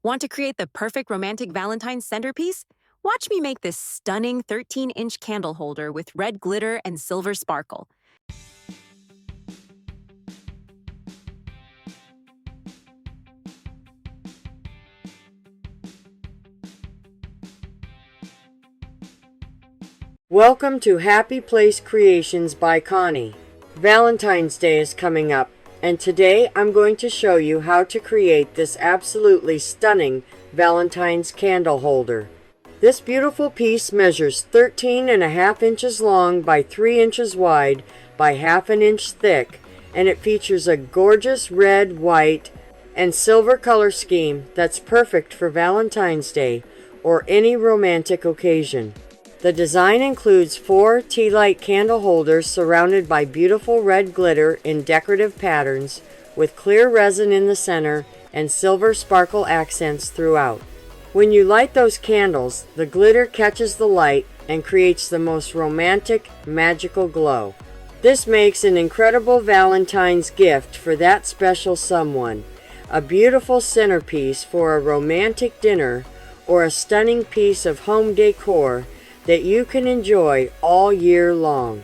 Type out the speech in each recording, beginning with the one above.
Want to create the perfect romantic Valentine centerpiece? Watch me make this stunning 13-inch candle holder with red glitter and silver sparkle. Welcome to Happy Place Creations by Connie. Valentine's Day is coming up, and today I'm going to show you how to create this absolutely stunning Valentine's candle holder. This beautiful piece measures 13.5 inches long by 3 inches wide by ½ inch thick, and it features a gorgeous red, white, and silver color scheme that's perfect for Valentine's Day or any romantic occasion. The design includes 4 tea light candle holders surrounded by beautiful red glitter in decorative patterns with clear resin in the center and silver sparkle accents throughout. When you light those candles, the glitter catches the light and creates the most romantic, magical glow. This makes an incredible Valentine's gift for that special someone, a beautiful centerpiece for a romantic dinner, or a stunning piece of home decor that you can enjoy all year long.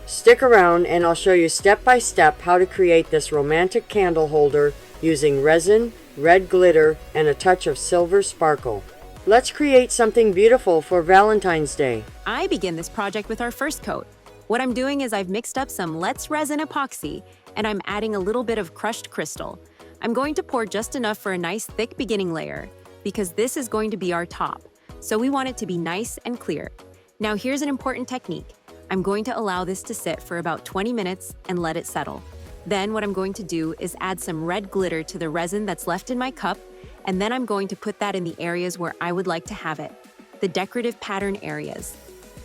Stick around and I'll show you step by step how to create this romantic candle holder using resin, red glitter, and a touch of silver sparkle. Let's create something beautiful for Valentine's Day. I begin this project with our first coat. What I'm doing is I've mixed up some Let's Resin Epoxy, and I'm adding a little bit of crushed crystal. I'm going to pour just enough for a nice thick beginning layer, because this is going to be our top. So we want it to be nice and clear. Now here's an important technique. I'm going to allow this to sit for about 20 minutes and let it settle. Then what I'm going to do is add some red glitter to the resin that's left in my cup, and then I'm going to put that in the areas where I would like to have it, the decorative pattern areas.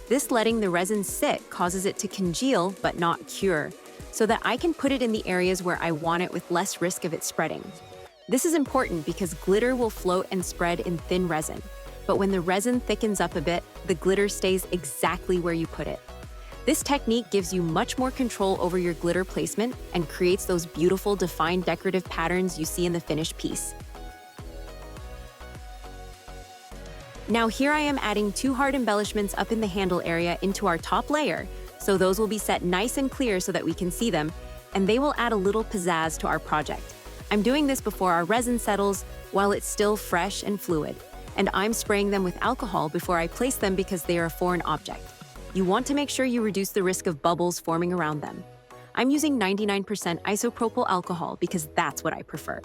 This letting the resin sit causes it to congeal but not cure, so that I can put it in the areas where I want it with less risk of it spreading. This is important because glitter will float and spread in thin resin. But when the resin thickens up a bit, the glitter stays exactly where you put it. This technique gives you much more control over your glitter placement and creates those beautiful defined decorative patterns you see in the finished piece. Now here I am adding 2 hard embellishments up in the handle area into our top layer, so those will be set nice and clear so that we can see them, and they will add a little pizzazz to our project. I'm doing this before our resin settles while it's still fresh and fluid. And I'm spraying them with alcohol before I place them because they are a foreign object. You want to make sure you reduce the risk of bubbles forming around them. I'm using 99% isopropyl alcohol because that's what I prefer.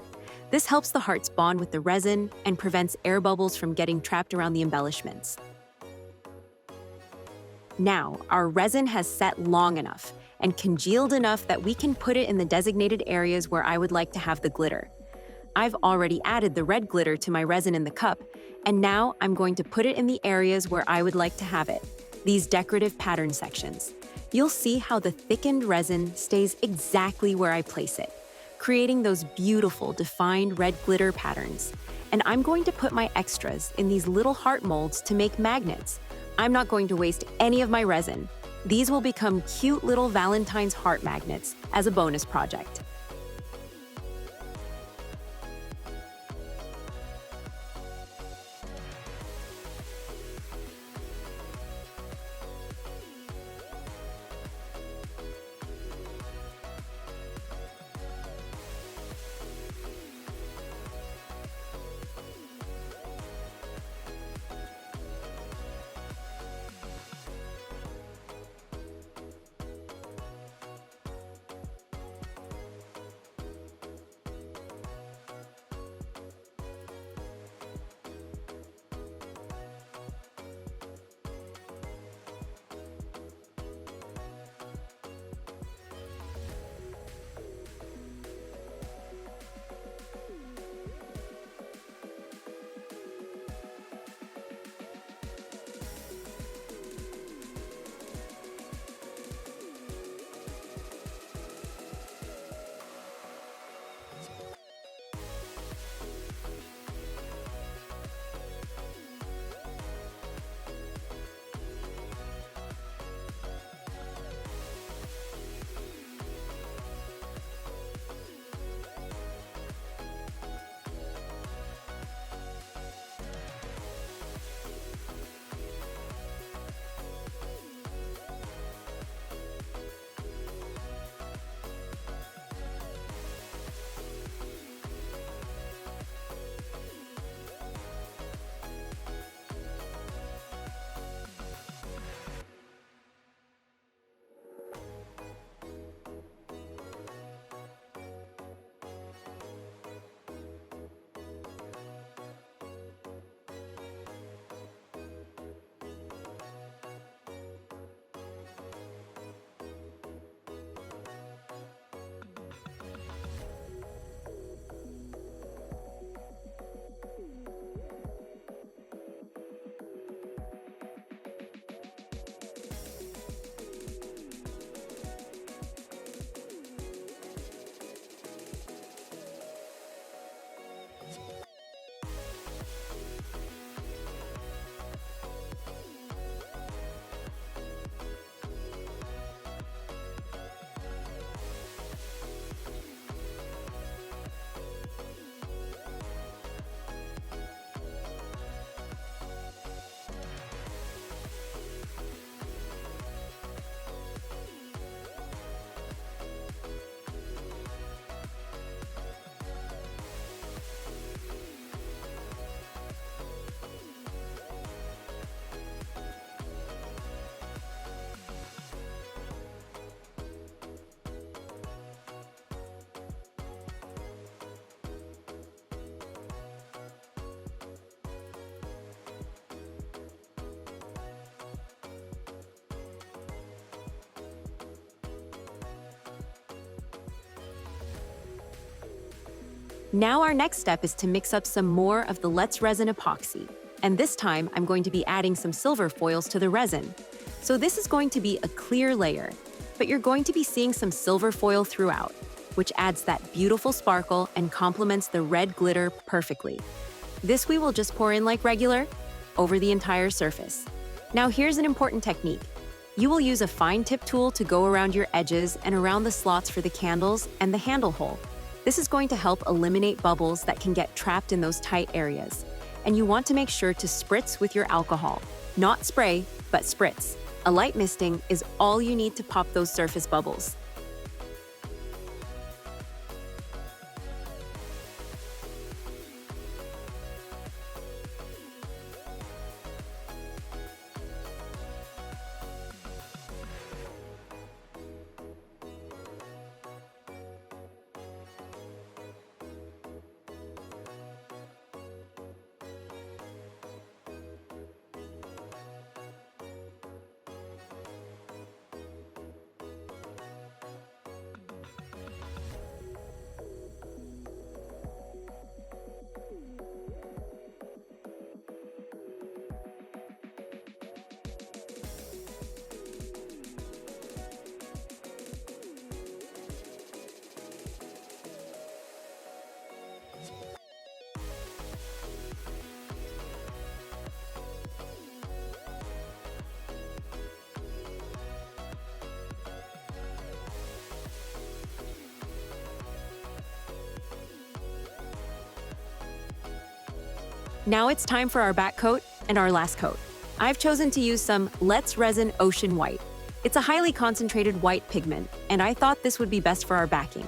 This helps the hearts bond with the resin and prevents air bubbles from getting trapped around the embellishments. Now, our resin has set long enough and congealed enough that we can put it in the designated areas where I would like to have the glitter. I've already added the red glitter to my resin in the cup, and now I'm going to put it in the areas where I would like to have it, these decorative pattern sections. You'll see how the thickened resin stays exactly where I place it, creating those beautiful defined red glitter patterns. And I'm going to put my extras in these little heart molds to make magnets. I'm not going to waste any of my resin. These will become cute little Valentine's heart magnets as a bonus project. Now our next step is to mix up some more of the Let's Resin Epoxy. And this time, I'm going to be adding some silver foils to the resin. So this is going to be a clear layer, but you're going to be seeing some silver foil throughout, which adds that beautiful sparkle and complements the red glitter perfectly. This we will just pour in like regular, over the entire surface. Now here's an important technique. You will use a fine tip tool to go around your edges and around the slots for the candles and the handle hole. This is going to help eliminate bubbles that can get trapped in those tight areas. And you want to make sure to spritz with your alcohol. Not spray, but spritz. A light misting is all you need to pop those surface bubbles. Now it's time for our back coat and our last coat. I've chosen to use some Let's Resin Ocean White. It's a highly concentrated white pigment, and I thought this would be best for our backing.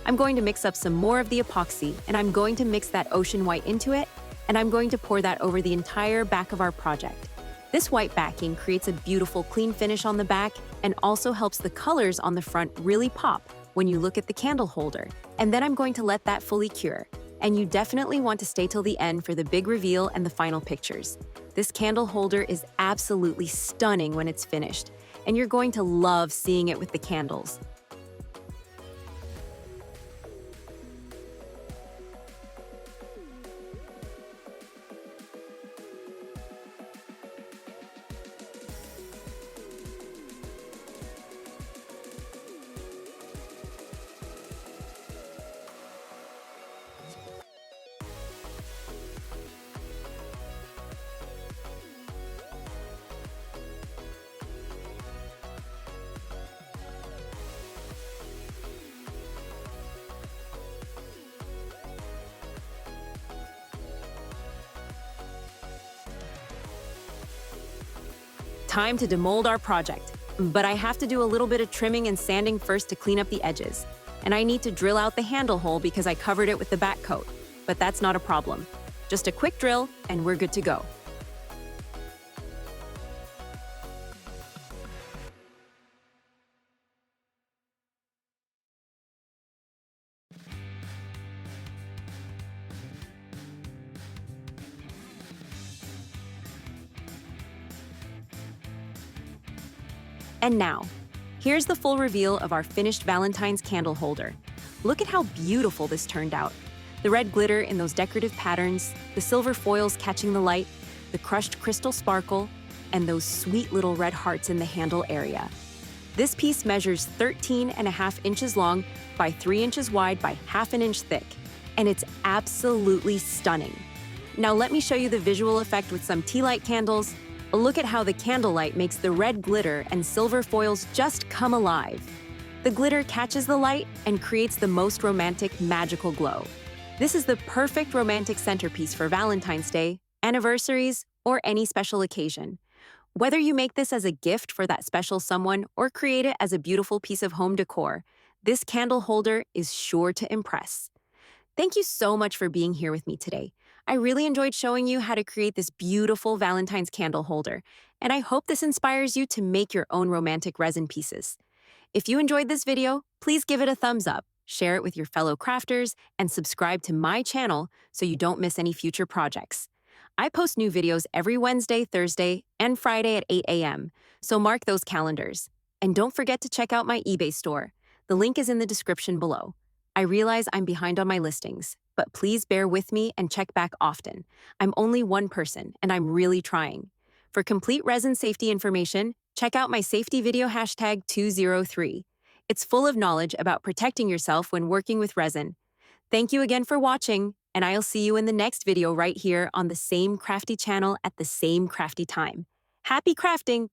I'm going to mix up some more of the epoxy, and I'm going to mix that ocean white into it, and I'm going to pour that over the entire back of our project. This white backing creates a beautiful clean finish on the back and also helps the colors on the front really pop when you look at the candle holder. And then I'm going to let that fully cure. And you definitely want to stay till the end for the big reveal and the final pictures. This candle holder is absolutely stunning when it's finished, and you're going to love seeing it with the candles. Time to demold our project. But I have to do a little bit of trimming and sanding first to clean up the edges. And I need to drill out the handle hole because I covered it with the back coat. But that's not a problem. Just a quick drill and we're good to go. And now, here's the full reveal of our finished Valentine's candle holder. Look at how beautiful this turned out. The red glitter in those decorative patterns, the silver foils catching the light, the crushed crystal sparkle, and those sweet little red hearts in the handle area. This piece measures 13.5 inches long by 3 inches wide by half an inch thick, and it's absolutely stunning. Now let me show you the visual effect with some tea light candles. Look at how the candlelight makes the red glitter and silver foils just come alive. The glitter catches the light and creates the most romantic, magical glow. This is the perfect romantic centerpiece for Valentine's Day, anniversaries, or any special occasion. Whether you make this as a gift for that special someone or create it as a beautiful piece of home decor, this candle holder is sure to impress. Thank you so much for being here with me today. I really enjoyed showing you how to create this beautiful Valentine's candle holder, and I hope this inspires you to make your own romantic resin pieces. If you enjoyed this video, please give it a thumbs up, share it with your fellow crafters, and subscribe to my channel so you don't miss any future projects. I post new videos every Wednesday, Thursday, and Friday at 8 a.m., so mark those calendars. And don't forget to check out my eBay store. The link is in the description below. I realize I'm behind on my listings. but please bear with me and check back often. I'm only one person, and I'm really trying. For complete resin safety information, check out my safety video hashtag 203. It's full of knowledge about protecting yourself when working with resin. Thank you again for watching, and I'll see you in the next video right here on the same crafty channel at the same crafty time. Happy crafting!